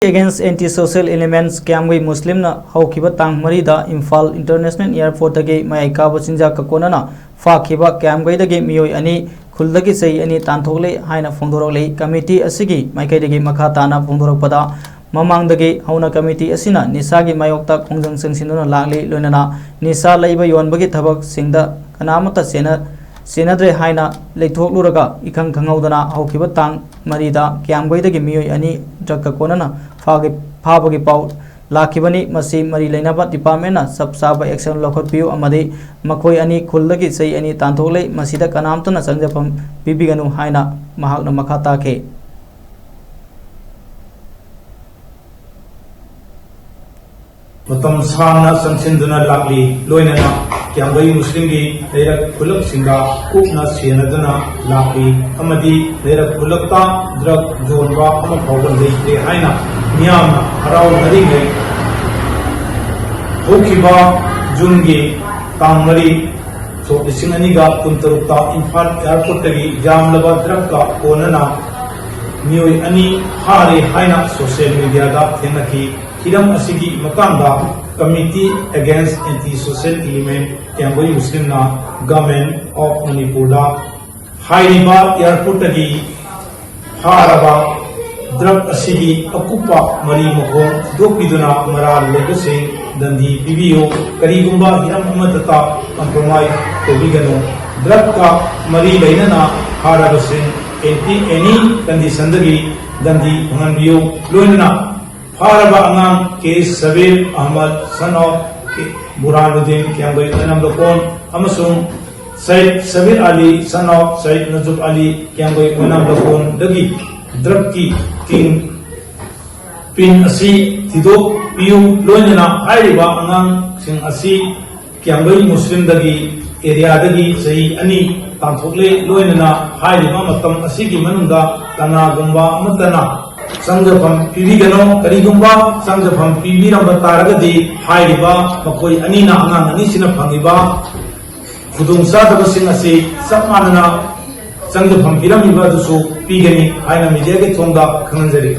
Against anti-social elements Kiamgui Muslim na haukiba tang marida Imphal International Airport dagi mai ka bachinja ka konana fakhiba Kiamgui dagi miyoi ani khuldagi sei ani tanthokle haina phongdorole committee asigi maikai dagi makha tana phongdorokpada mamang dagi hauna committee asina nisa gi mayokta khongjang sengsinuna lagli loinana nisa laiba yonbagi thabak singda kanamata senadre haina leithokluраga ikhang khangaudana haukiba tang marida Kiamgui dagi miyoi ani draka konana फाबगी पाउ लाखिबनी मसी मरी लेनाबा department ना सब साब action लखोपियो अमदे मखोय अनि खुलदगी सई अनि तांथोले मसीदा कनामतना संजफम पिबिगनु हाइना महाकना मखा ताखे मतम सामना संसिंदुना लाकली लोइनना Kiamgui Muslim gi leira khulak singa kupna senadana lakli amadi leira khulakta drug zonwa ama phawban leite haina miyam harau hari ngai hokiba jungi tangmari so isingani ga kuntarukta Imphal airport gi jamlaba drug ka onana miyoi ani hare haina social media da thenaki hiram asigi matanga Committee Against Anti-Social Element Kiamgui Muslim na Government of Manipur da Hairiba Airport gi haraba drug asigi akupa mari mokong dokiduna maral lebase dandi PBO karigumba hiram amatata compromise tobigano drug ka mari lainana harabase any condition dagi dandi hanbiyo loinana Haraba Angang K. Sabir Ahmad son of Burhanuddin Kiamgui Anamdokon Amasung Said Sabir Ali son of Said Najub Ali Kiamgui Anamdokon Dagi Drabki King Pin Asi Tidok Piu Loinana Hairiba Angang Sing Asi Kiamgui Muslim Dagi area Dagi Sai Ani Tanthokle Loinana Hairiba Matam Asigi Manunda Tana Gumba Matana Sangjafam Pibigano Karigumba Sangjafam Pibiramba Taragadi Hairiba Makoi Anina Angang Anisina Pangiba Kudung Sadaba Singasi Sapmanana Sangjafam Piramiba Dusu Pigani Haina Mijagi Tonga Kananjari